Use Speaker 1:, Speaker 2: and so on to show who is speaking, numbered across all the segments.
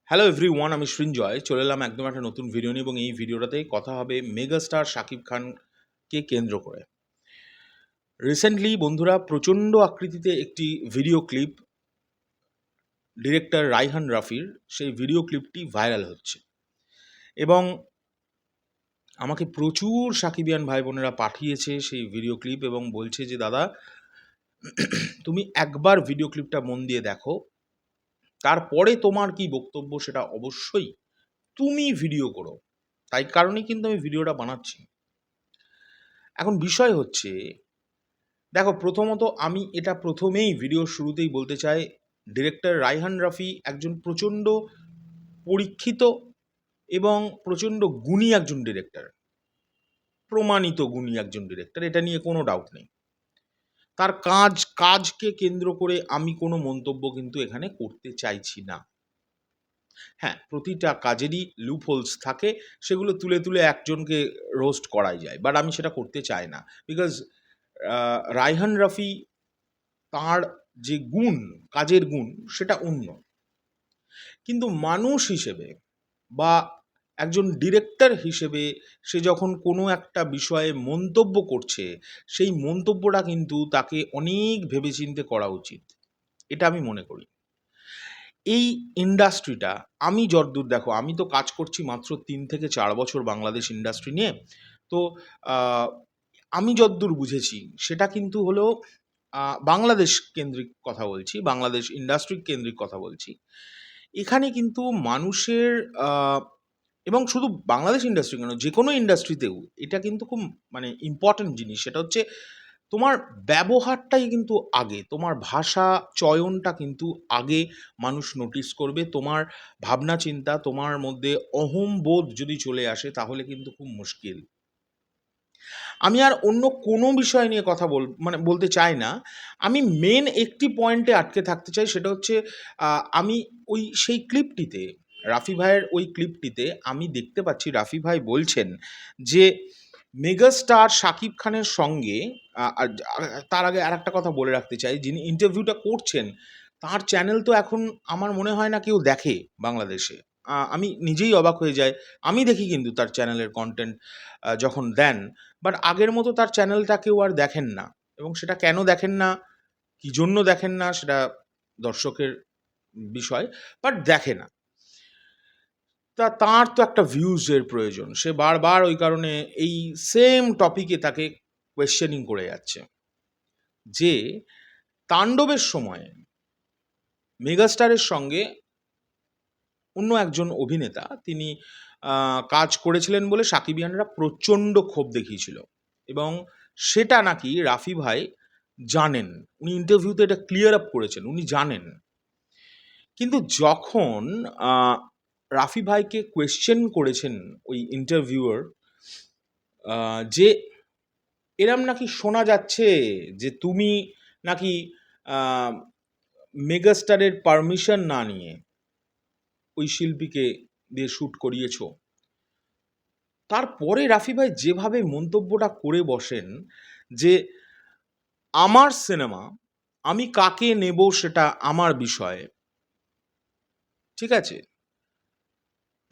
Speaker 1: Hello everyone, আমি সৃঞ্জয় চলে এলাম একদম একটা নতুন ভিডিও নিয়ে এবং এই ভিডিওটাতে কথা হবে মেগাস্টার শাকিব খানকে কেন্দ্র করে। রিসেন্টলি বন্ধুরা প্রচণ্ড আকৃতিতে একটি ভিডিও ক্লিপ ডিরেক্টর রায়হান রাফির, সেই ভিডিও ক্লিপটি ভাইরাল হচ্ছে এবং আমাকে প্রচুর সাকিবিয়ান ভাই বোনেরা পাঠিয়েছে সেই ভিডিও ক্লিপ এবং বলছে যে দাদা তুমি একবার ভিডিও ক্লিপটা মন দিয়ে দেখো, তারপরে তোমার কি বক্তব্য সেটা অবশ্যই তুমি ভিডিও করো। তাই কারণেই কিন্তু আমি ভিডিওটা বানাচ্ছি। এখন বিষয় হচ্ছে, দেখো প্রথমত আমি এটা প্রথমেই ভিডিওর শুরুতেই বলতে চাই, ডিরেক্টর রায়হান রাফি একজন প্রচণ্ড পরীক্ষিত এবং প্রচণ্ড গুণী একজন ডিরেক্টর, প্রমাণিত গুণী একজন ডিরেক্টর, এটা নিয়ে কোনো ডাউট নেই। তার কাজকে কেন্দ্র করে আমি কোনো মন্তব্য কিন্তু এখানে করতে চাইছি না। হ্যাঁ, প্রতিটা কাজেরই লুপ হোলস থাকে, সেগুলো তুলে তুলে একজনকে রোস্ট করাই যায়, বাট আমি সেটা করতে চাই না। বিকজ রায়হান রাফি তার যে গুণ, কাজের গুণ, সেটা অন্য। কিন্তু মানুষ হিসেবে বা একজন ডিরেক্টর হিসেবে সে যখন কোনো একটা বিষয়ে মন্তব্য করছে, সেই মন্তব্যটা কিন্তু তাকে অনেক ভেবেচিন্তে করা উচিত, এটা আমি মনে করি। এই ইন্ডাস্ট্রিটা, আমি যতদূর, দেখো আমি তো কাজ করছি মাত্র ৩ থেকে ৪ বছর বাংলাদেশ ইন্ডাস্ট্রি নিয়ে। তো আমি যতদূর বুঝেছি সেটা কিন্তু হলো বাংলাদেশ কেন্দ্রিক কথা বলছি, বাংলাদেশ ইন্ডাস্ট্রি কেন্দ্রিক কথা বলছি। এখানে কিন্তু মানুষের এবং শুধু বাংলাদেশ ইন্ডাস্ট্রি কেন, যে কোনো ইন্ডাস্ট্রিতেও এটা কিন্তু খুব মানে ইম্পর্ট্যান্ট জিনিস। সেটা হচ্ছে তোমার ব্যবহারটাই কিন্তু আগে, তোমার ভাষা চয়নটা কিন্তু আগে মানুষ নোটিস করবে। তোমার ভাবনা চিন্তা, তোমার মধ্যে অহংবোধ যদি চলে আসে তাহলে কিন্তু খুব মুশকিল। আমি আর অন্য কোনো বিষয় নিয়ে কথা বলতে চাই না। আমি মেন একটি পয়েন্টে আটকে থাকতে চাই, সেটা হচ্ছে আমি সেই ক্লিপটিতে, রাফি ভাইয়ের ওই ক্লিপটিতে আমি দেখতে পাচ্ছি রাফি ভাই বলছেন যে মেগাস্টার শাকিব খানের সঙ্গে আর তার আগে আরেকটা কথা বলে রাখতে চাই, যিনি ইন্টারভিউটা করছেন তার চ্যানেল তো এখন আমার মনে হয় না কেউ দেখে বাংলাদেশে। আমি নিজেই অবাক হয়ে যাই। আমি দেখি কিন্তু তার চ্যানেলের কনটেন্ট যখন দেন, বাট আগের মতো তার চ্যানেলটা কেউ আর দেখেন না এবং সেটা কেন দেখেন না, কী জন্য দেখেন না, সেটা দর্শকের বিষয়, বাট দেখে না। তার তো একটা ভিউজের প্রয়োজন, সে বারবার ওই কারণে এই সেম টপিকে তাকে কোয়েশ্চেনিং করে যাচ্ছে যে তাণ্ডবের সময় মেগাস্টারের সঙ্গে অন্য একজন অভিনেতা তিনি কাজ করেছিলেন বলে সাকিবিয়ানরা প্রচণ্ড ক্ষোভ দেখিয়েছিল এবং সেটা নাকি রাফি ভাই জানেন। উনি ইন্টারভিউতে এটা ক্লিয়ার আপ করেছেন, উনি জানেন। কিন্তু যখন রাফি ভাইকে কোয়েশ্চেন করেছেন ওই ইন্টারভিউয়ার, যে এরম নাকি শোনা যাচ্ছে যে তুমি নাকি মেগাস্টারের পারমিশন না নিয়ে ওই শিল্পীকে দিয়ে শ্যুট করিয়েছ, তারপরে রাফি ভাই যেভাবে মন্তব্যটা করে বসেন যে আমার সিনেমা, আমি কাকে নেব সেটা আমার বিষয়, ঠিক আছে,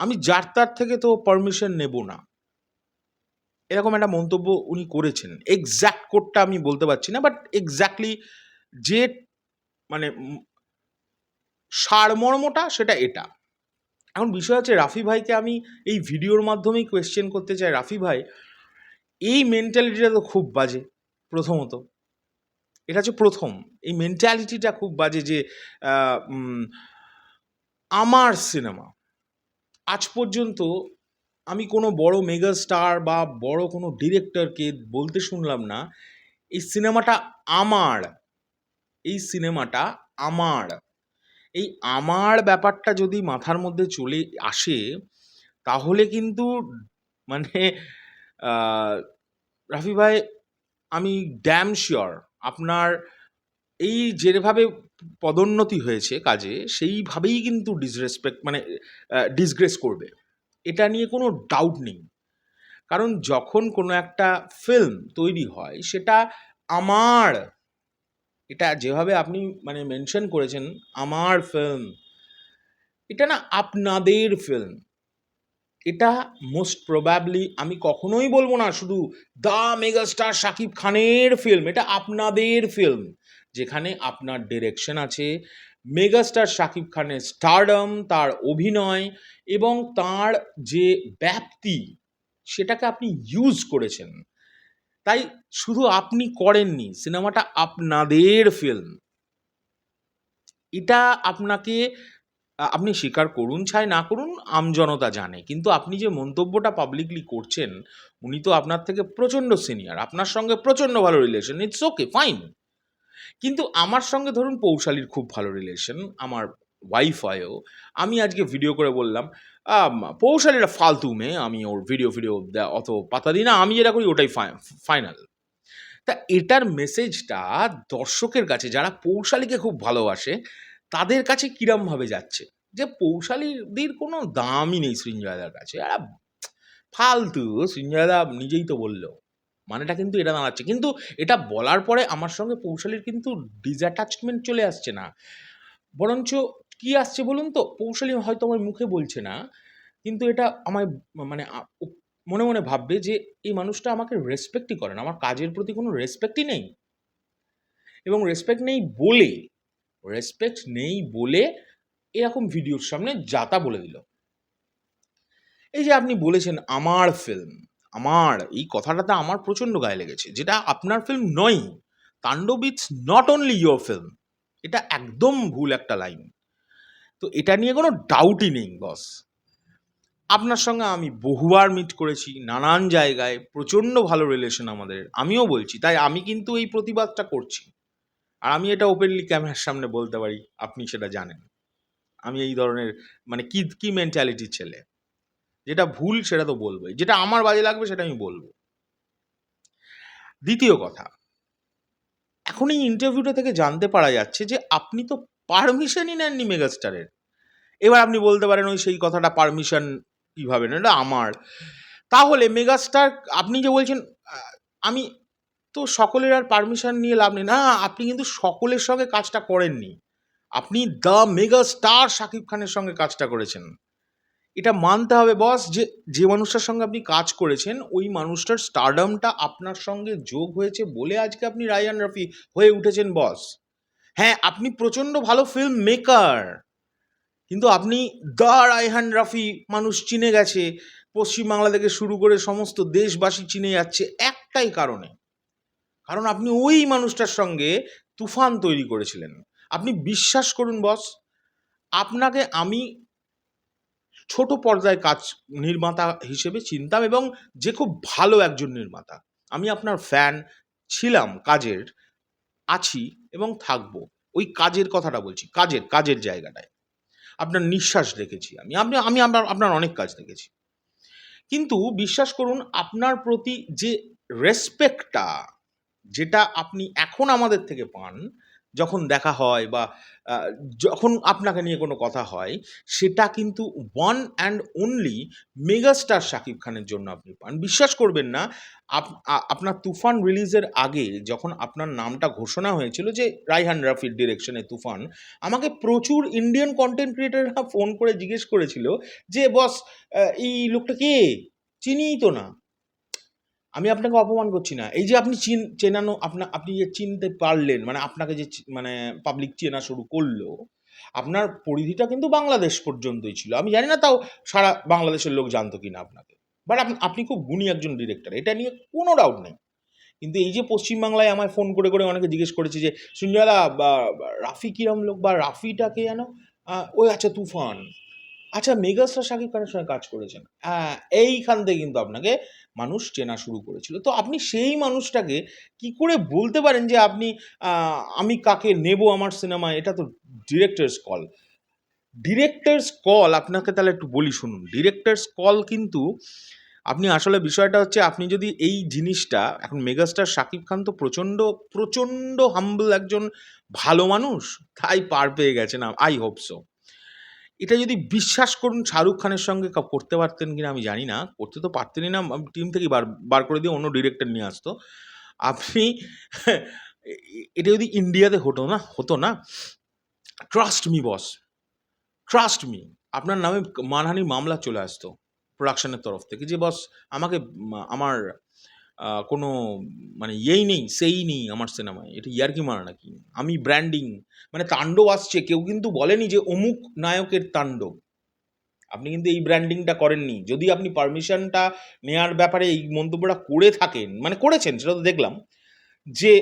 Speaker 1: আমি যার তার থেকে তো পারমিশন নেব না, এরকম একটা মন্তব্য উনি করেছেন। এক্স্যাক্ট কোডটা আমি বলতে পারছি না, বাট এক্স্যাক্টলি যে মানে সারমর্মটা সেটা এটা। এখন বিষয় হচ্ছে, রাফি ভাইকে আমি এই ভিডিওর মাধ্যমেই কোয়েশ্চেন করতে চাই, রাফি ভাই এই মেন্টালিটিটা তো খুব বাজে। প্রথমত এটা হচ্ছে প্রথম, এই মেন্টালিটিটা খুব বাজে যে আমার সিনেমা। আজ পর্যন্ত আমি কোনো বড় মেগা স্টার বা বড় কোনো ডিরেক্টরকে বলতে শুনলাম না এই সিনেমাটা আমার, এই সিনেমাটা আমার। এই আমার ব্যাপারটা যদি মাথার মধ্যে চলে আসে তাহলে কিন্তু মানে রাফি ভাই, আমি ড্যাম শিওর আপনার এই যেভাবে পদোন্নতি হয়েছে কাজে, সেইভাবেই কিন্তু ডিসগ্রেস করবে, এটা নিয়ে কোনো ডাউট নেই। কারণ যখন কোনো একটা ফিল্ম তৈরি হয় সেটা আমার, এটা যেভাবে আপনি মেনশন করেছেন আমার ফিল্ম, এটা না আপনাদের ফিল্ম। এটা মোস্ট প্রবাবলি আমি কখনোই বলবো না শুধু দ্য মেগাস্টার শাকিব খানের ফিল্ম, এটা আপনাদের ফিল্ম। যেখানে আপনার ডিরেকশন আছে, মেগাস্টার শাকিব খানের স্টারডম, তার অভিনয় এবং তার যে ব্যাপ্তি, সেটাকে আপনি ইউজ করেছেন। তাই শুধু আপনি করেননি, সিনেমাটা আপনাদের ফিল্ম। এটা আপনাকে আপনি স্বীকার করুন চাই না করুন, আমজনতা জানে। কিন্তু আপনি যে মন্তব্যটা পাবলিকলি করছেন, উনি তো আপনার থেকে প্রচণ্ড সিনিয়র, আপনার সঙ্গে প্রচণ্ড ভালো রিলেশন, ইটস ওকে ফাইন। কিন্তু আমার সঙ্গে ধরুন পৌশালীর খুব ভালো রিলেশন, আমার ওয়াইফ হয়ও। আমি আজকে ভিডিও করে বললাম পৌশালীর ফালতু মেয়ে, আমি ওর ভিডিও অত পাতা দিই না, আমি যেটা করি ওটাই ফাইনাল। তা এটার মেসেজটা দর্শকের কাছে, যারা পৌশালীকে খুব ভালোবাসে, তাদের কাছে কিরমভাবে যাচ্ছে যে পৌশালীদের কোনো দামই নেই সৃঞ্জয়দার কাছে, এরা ফালতু। সৃঞ্জয়দা নিজেই তো বলল, মানেটা কিন্তু এটা দাঁড়াচ্ছে। কিন্তু এটা বলার পরে আমার সঙ্গে পৌশালীর কিন্তু ডিসঅ্যাটাচমেন্ট চলে আসছে না, বরঞ্চ কি আসছে বলুন তো, পৌশালী হয়তো আমার মুখে বলছে না, কিন্তু এটা আমায় মানে ও মনে মনে ভাববে যে এই মানুষটা আমাকে রেসপেক্টই করে না, আমার কাজের প্রতি কোনো রেসপেক্টই নেই। এবং রেসপেক্ট নেই বলে এরকম ভিডিওর সামনে যাতা বলে দিল। এই যে আপনি বলেছেন আমার ফিল্ম, আমার এই কথাটাতে আমার প্রচণ্ড গায়ে লেগেছে, যেটা আপনার ফিল্ম নয়। তাণ্ডব it's not only your film, এটা একদম ভুল একটা লাইন। তো এটা নিয়ে কোনো ডাউটই নেই বস। আপনার সঙ্গে আমি বহুবার মিট করেছি নানান জায়গায়, প্রচণ্ড ভালো রিলেশন আমাদের, আমিও বলছি, তাই আমি কিন্তু এই প্রতিবাদটা করছি। আর আমি এটা ওপেনলি ক্যামেরার সামনে বলতে পারি, আপনি সেটা জানেন। আমি এই ধরনের মানে কি মেন্টালিটির ছেলে, যেটা ভুল সেটা তো বলবোই, যেটা আমার বাজে লাগবে সেটা আমি বলবো। দ্বিতীয় কথা, এখন এই ইন্টারভিউটা থেকে জানতে পারা যাচ্ছে যে আপনি তো পারমিশনই নেননি মেগাস্টারের। এবার আপনি বলতে পারেন ওই সেই কথাটা, পারমিশন কীভাবে নেন, এটা আমার। তাহলে মেগাস্টার, আপনি যে বলছেন আমি তো সকলের আর পারমিশন নিয়ে লাভ নেই না, আপনি কিন্তু সকলের সঙ্গে কাজটা করেননি, আপনি দ্য মেগা স্টার শাকিব খানের সঙ্গে কাজটা করেছেন। এটা মানতে হবে বস, যে মানুষটার সঙ্গে আপনি কাজ করেছেন, ওই মানুষটার স্টারডামটা আপনার সঙ্গে যোগ হয়েছে বলে আজকে আপনি রায়হান রাফি হয়ে উঠেছেন বস। হ্যাঁ, আপনি প্রচণ্ড ভালো ফিল্ম মেকার, কিন্তু আপনি দ্য রায়হান রাফি মানুষ চিনে গেছে, পশ্চিমবাংলা থেকে শুরু করে সমস্ত দেশবাসী চিনে যাচ্ছে একটাই কারণে, কারণ আপনি ওই মানুষটার সঙ্গে তুফান তৈরি করেছিলেন। আপনি বিশ্বাস করুন বস, আপনাকে আমি ছোট পর্দায় নির্মাতা হিসেবে চিনতাম, এবং যে খুব ভালো একজন নির্মাতা। আমি আপনার ফ্যান ছিলাম কাজের, আছি এবং থাকবো। ওই কাজের কথাটা বলছি, কাজের জায়গাটায় আপনার নিঃশ্বাস দেখেছি আমি, আপনার অনেক কাজ দেখেছি। কিন্তু বিশ্বাস করুন, আপনার প্রতি যে রেসপেক্টটা, যেটা আপনি এখন আমাদের থেকে পান যখন দেখা হয় বা যখন আপনাকে নিয়ে কোনো কথা হয়, সেটা কিন্তু one and only megastar Shakib খানের জন্য আপনি পান। বিশ্বাস করবেন না, আপনার তুফান রিলিজের আগে যখন আপনার নামটা ঘোষণা হয়েছিল যে রায়হান রাফির ডিরেকশনে তুফান, আমাকে প্রচুর ইন্ডিয়ান কন্টেন্ট ক্রিয়েটাররা ফোন করে জিজ্ঞেস করেছিল যে বস এই লোকটা কে, চিনিই তো না। আমি আপনাকে অপমান করছি না, এই যে আপনি চেনানো, আপনি যে চিনতে পারলেন, মানে আপনাকে যে মানে পাবলিক চেনা শুরু করলো, আপনার পরিধিটা কিন্তু বাংলাদেশ পর্যন্তই ছিল। আমি জানি না তাও সারা বাংলাদেশের লোক জানতো কিনা আপনাকে, বাট আপনি খুব গুণী একজন ডিরেক্টর, এটা নিয়ে কোনো ডাউট নেই। কিন্তু এই যে পশ্চিমবাংলায় আমায় ফোন করে করে অনেকে জিজ্ঞেস করেছে যে সঞ্জয়দা বা রাফি কিরম লোক, বা রাফিটাকে যেন ওই আচ্ছা তুফান, আচ্ছা মেগাস্টার শাকিব খানের সঙ্গে কাজ করেছেন, হ্যাঁ, এইখান থেকে কিন্তু আপনাকে মানুষ চেনা শুরু করেছিল। তো আপনি সেই মানুষটাকে কি করে বলতে পারেন যে আপনি আমি কাকে নেব আমার সিনেমায়, এটা তো ডিরেক্টরস কল। ডিরেক্টরস কল আপনাকে তাহলে একটু বলি শুনুন, ডিরেক্টরস কল কিন্তু আপনি আসলে বিষয়টা হচ্ছে, আপনি যদি এই জিনিসটা, এখন মেগাস্টার শাকিব খান তো প্রচণ্ড প্রচণ্ড হাম্বল একজন ভালো মানুষ, তাই পার পেয়ে গেছেন, আই হোপ সো। এটা যদি বিশ্বাস করুন শাহরুখ খানের সঙ্গে করতে পারতেন কিনা আমি জানি না, করতে তো পারতেনই না, টিম থেকে বার করে দিয়ে অন্য ডিরেক্টর নিয়ে আসতো। আপনি এটা যদি ইন্ডিয়াতে হতো না, ট্রাস্ট মি বস, ট্রাস্ট মি, আপনার নামে মানহানির মামলা চলে আসতো প্রোডাকশনের তরফ থেকে যে বস আমাকে আমার কোনো মানে ইয়েই নেই, সেই নেই আমার সিনেমায়। এটা ইয়ার্কি মারা নাকি? আমি ব্র্যান্ডিং মানে তাণ্ডব আসছে, কেউ কিন্তু বলেনি যে অমুক নায়কের তাণ্ডব। আপনি কিন্তু এই ব্র্যান্ডিংটা করেননি। যদি আপনি পারমিশনটা নেয়ার ব্যাপারে এই মন্তব্যটা করে থাকেন, মানে করেছেন সেটা তো দেখলাম, যে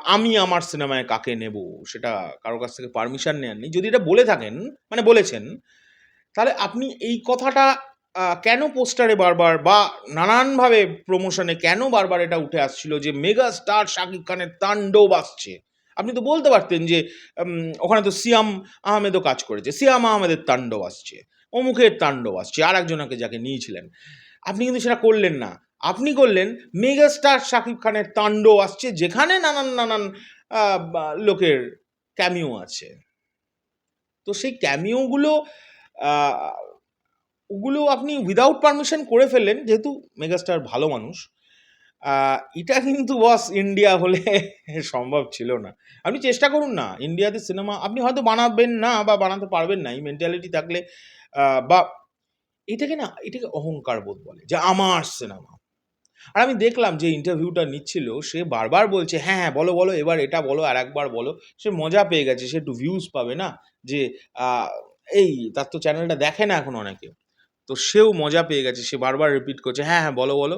Speaker 1: আমি আমার সিনেমায় কাকে নেব সেটা কারো কাছ থেকে পারমিশন নেননি। যদি এটা বলে থাকেন, মানে বলেছেন, তাহলে আপনি এই কথাটা কেন পোস্টারে বারবার বা নানানভাবে প্রমোশনে কেন বারবার এটা উঠে আসছিল যে মেগা স্টার শাকিব খানের তাণ্ডব আসছে? আপনি তো বলতে পারতেন যে ওখানে তো সিয়াম আহমেদও কাজ করেছে। সিয়াম আহমেদের তাণ্ডব আসছে, অমুকের তাণ্ডব আসছে, আরেকজনকে যাকে নিয়েছিলেন। আপনি কিন্তু সেটা করলেন না। আপনি করলেন মেগা স্টার শাকিব খানের তাণ্ডব আসছে, যেখানে নানান লোকের ক্যামিও আছে। তো সেই ক্যামিওগুলো আ ওগুলো আপনি উইথআউট পারমিশন করে ফেললেন, যেহেতু মেগাস্টার ভালো মানুষ। আ এটা কিন্তু বস ইন্ডিয়া হলে সম্ভব ছিল না। আপনি চেষ্টা করুন না, ইন্ডিয়াতে সিনেমা আপনি হয়তো বানাবেন না বা বানাতে পারবেন না। এই মেন্টালিটি থাকলে বা এটাকে অহংকার বোধ বলে যে আমার সিনেমা। আর আমি দেখলাম যে ইন্টারভিউটা নিচ্ছিল, সে বারবার বলছে, "হ্যাঁ, হ্যাঁ, বলো, বলো, এবার এটা বলো, আরেকবার বলো।" সে মজা পেয়ে গেছে। সে একটু ভিউজ পাবে না? যে আ এই তার তো চ্যানেলটা দেখে না এখন অনেকে। তো সেও মজা পেয়ে গেছে। সে বারবার রিপিট করছে, "হ্যাঁ, হ্যাঁ, বলো, বলো।"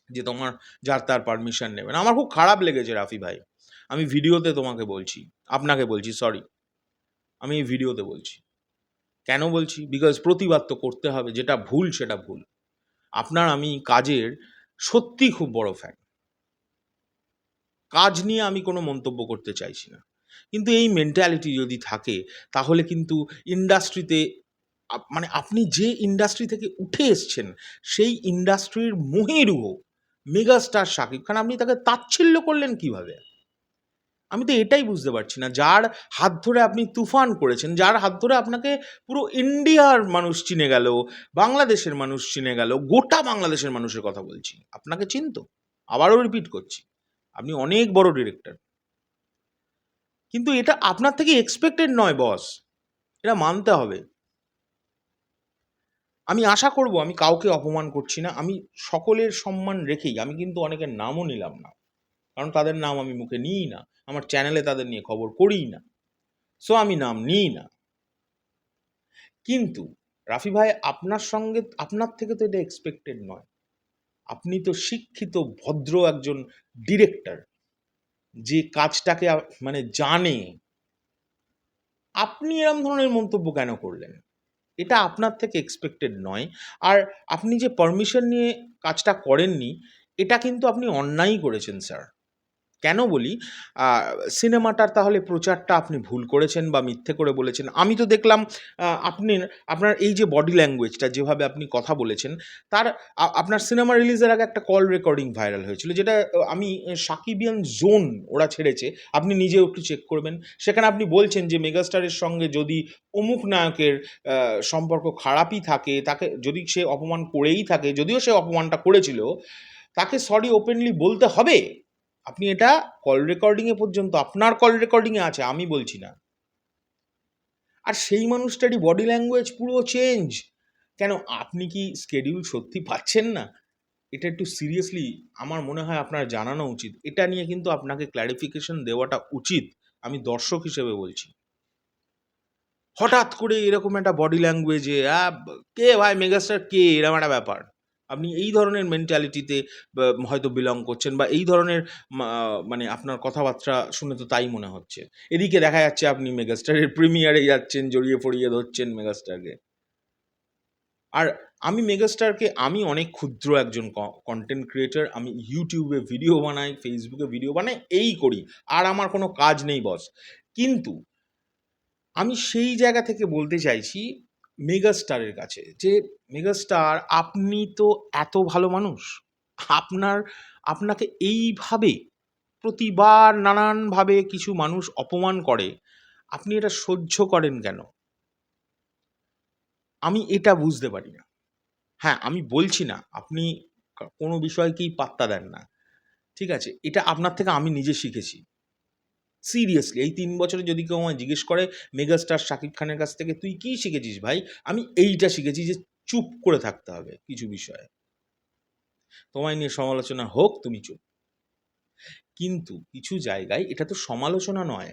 Speaker 1: যে তোমার যার তার পারমিশন নেবে না। আমার খুব খারাপ লেগেছে রাফি ভাই। আমি ভিডিওতে তোমাকে বলছি, আপনাকে বলছি সরি। আমি এই ভিডিওতে বলছি। কেন বলছি? বিকজ প্রতিবাদ তো করতে হবে। যেটা ভুল সেটা ভুল। আপনার আমি কাজের সত্যিই খুব বড় ফ্যান। কাজ নিয়ে আমি কোনো মন্তব্য করতে চাইছি না। কিন্তু এই মেন্টালিটি যদি থাকে তাহলে কিন্তু ইন্ডাস্ট্রিতে মানে আপনি যে ইন্ডাস্ট্রি থেকে উঠে এসছেন সেই ইন্ডাস্ট্রির মহিরুহ মেগাস্টার শাকিব খান, আপনি তাকে তাচ্ছিল্য করলেন কিভাবে? আমি তো এটাই বুঝতে পারছি না। যার হাত ধরে আপনি তুফান করেছেন, যার হাত ধরে আপনাকে পুরো ইন্ডিয়ার মানুষ চিনে গেল, বাংলাদেশের মানুষ চিনে গেল, গোটা বাংলাদেশের মানুষের কথা বলছি। আপনাকে চিনতো? আবারও রিপিট করছি। আপনি অনেক বড় ডিরেক্টর। কিন্তু এটা আপনার থেকে এক্সপেক্টেড নয় বস। এটা মানতে হবে। আমি আশা করব আমি কাউকে অপমান করছি না। আমি সকলের সম্মান রেখেই আমি কিন্তু অনেকের নামও নিলাম না। কারণ তাদের নাম আমি মুখে নিই না। আমার চ্যানেলে তাদের নিয়ে খবর করিই না। সো আমি নাম নিই না। কিন্তু রাফি ভাই আপনার থেকে তো এটা এক্সপেক্টেড নয়। আপনি তো শিক্ষিত ভদ্র একজন ডিরেক্টর যে কাজটাকে মানে জানে। আপনি এরম ধরনের মন্তব্য কেন করলেন? এটা আপনার থেকে এক্সপেক্টেড নয়। আর আপনি যে পারমিশন নিয়ে কাজটা করেননি, এটা কিন্তু আপনি অন্যায়ই করেছেন স্যার। কেন বলি? আ সিনেমাটার তাহলে প্রচারটা আপনি ভুল করেছেন বা মিথ্যে করে বলেছেন। আমি তো দেখলাম আপনার এই যে বডি ল্যাঙ্গুয়েজটা যেভাবে আপনি কথা বলেছেন, তার আপনার সিনেমা রিলিজের আগে একটা কল রেকর্ডিং ভাইরাল হয়েছিল। যেটা আমি সাকিবিয়ান জোন ওরা ছেড়েছে। আপনি নিজেও একটু চেক করবেন। সেখানে আপনি বলছেন যে মেগাস্টারের সঙ্গে যদি অমুক নায়কের আ সম্পর্ক খারাপই থাকে, তাকে যদি সে অপমান করেই থাকে, যদিও সে অপমানটা করেছিল, তাকে সরি ওপেনলি বলতে হবে। আপনি এটা কল রেকর্ডিং এ পর্যন্ত আপনার কল রেকর্ডিং এ আছে, আমি বলছি না। আর সেই মানুষটারই বডি ল্যাঙ্গুয়েজ পুরো চেঞ্জ। কেন আপনি কি শিডিউল সত্যি পাচ্ছেন না? এটা একটু সিরিয়াসলি আমার মনে হয় আপনার জানানো উচিত। এটা নিয়ে কিন্তু আপনাকে ক্লারিফিকেশন দেওয়াটা উচিত। আমি দর্শক হিসেবে বলছি। হঠাৎ করে এরকম একটা বডি ল্যাঙ্গুয়েজে কে ভাই মেগাস্টার কে? এরকম একটা ব্যাপার। আপনি এই ধরনের মেন্টালিটিতে হয়তো বিলং করছেন বা এই ধরনের মা মানে আপনার কথাবার্তা শুনে তো তাই মনে হচ্ছে। এদিকে দেখা যাচ্ছে আপনি মেগাস্টারের প্রিমিয়ারে যাচ্ছেন, জড়িয়ে ফড়িয়ে ধরছেন মেগাস্টারকে। আর আমি অনেক ক্ষুদ্র একজন কনটেন্ট ক্রিয়েটর। আমি YouTube এ ভিডিও বানাই, Facebook এ ভিডিও বানাই, এই করি। আর আমার কোনো কাজ নেই বস। কিন্তু আমি সেই জায়গা থেকে বলতে চাইছি মেগাস্টারের কাছে যে, "মেগাস্টার আপনি তো এত ভালো মানুষ। আপনার আপনাকে এইভাবে প্রতিবার নানানভাবে কিছু মানুষ অপমান করে, আপনি এটা সহ্য করেন কেন?" আমি এটা বুঝতে পারি না। হ্যাঁ, আমি বলছি না আপনি কোনো বিষয়কেই পাত্তা দেন না। ঠিক আছে? এটা আপনার থেকে আমি নিজে শিখেছি। সিরিয়াসলি এই ৩ বছরে যদি কেউ আমায় জিজ্ঞেস করে মেগাস্টার শাকিব খানের কাছ থেকে তুই কী শিখেছিস ভাই? আমি এইটা শিখেছি যে চুপ করে থাকতে হবে কিছু বিষয়ে। তোমায় নিয়ে সমালোচনা হোক, তুমি চুপ। কিন্তু কিছু জায়গায় এটা তো সমালোচনা নয়,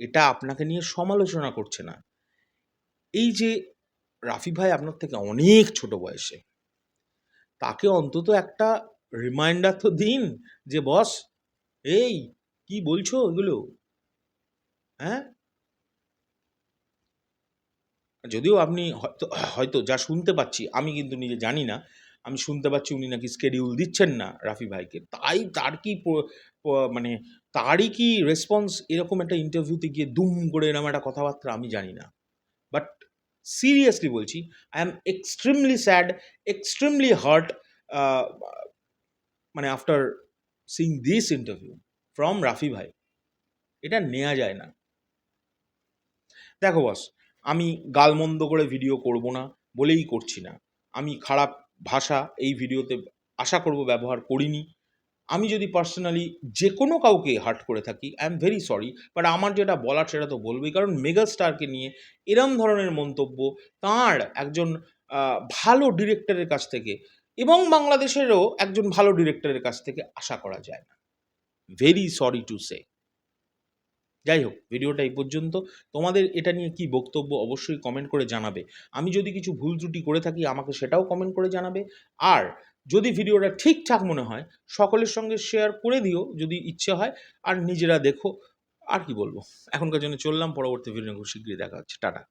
Speaker 1: এটা আপনাকে নিয়ে সমালোচনা করছে না। এই যে রাফি ভাই আপনার থেকে অনেক ছোট বয়সে, তাকে অন্তত একটা রিমাইন্ডার তো দিন যে বস এই কি বলছো এগুলো? হ্যাঁ? যদিও আপনি হয়তো হয়তো যা শুনতে পাচ্ছি, আমি কিন্তু নিজে জানি না। আমি শুনতে পাচ্ছি উনি নাকি স্কেডিউল দিচ্ছেন না রাফি ভাইকে। তাই তার কি প প মানে তারই কি রেসপন্স এরকম একটা ইন্টারভিউতে গিয়ে দুম করে এরকম একটা কথাবার্তা আমি জানি না। বাট সিরিয়াসলি বলছি, I am extremely sad, extremely hurt uh মানে after seeing this interview from Rafi ভাই। এটা নেয়া যায় না। দেখো বস, আমি গালমন্দ করে ভিডিও করব না বলেই করছি না। আমি খারাপ ভাষা এই ভিডিওতে আশা করব ব্যবহার করিনি। আমি যদি পার্সোনালি যেকোনো কাউকে হার্ট করে থাকি, I am very sorry. But আমার যেটা বলার সেটা তো বলবোই। কারণ মেগাস্টারকে নিয়ে এরম ধরনের মন্তব্য তাঁর একজন ভালো ডিরেক্টরের কাছ থেকে এবং বাংলাদেশেরও একজন ভালো ডিরেক্টরের কাছ থেকে আশা করা যায় না। Very sorry to say. যাই হোক, ভিডিওটা এই পর্যন্ত। তোমাদের এটা নিয়ে কী বক্তব্য অবশ্যই কমেন্ট করে জানাবে। আমি যদি কিছু ভুল ত্রুটি করে থাকি আমাকে সেটাও কমেন্ট করে জানাবে। আর যদি ভিডিওটা ঠিকঠাক মনে হয় সকলের সঙ্গে শেয়ার করে দিও যদি ইচ্ছে হয়। আর নিজেরা দেখো। আর কি বলবো? এখনকার জন্য চললাম। পরবর্তী ভিডিও খুব শীঘ্রই দেখা হচ্ছে। টাটা।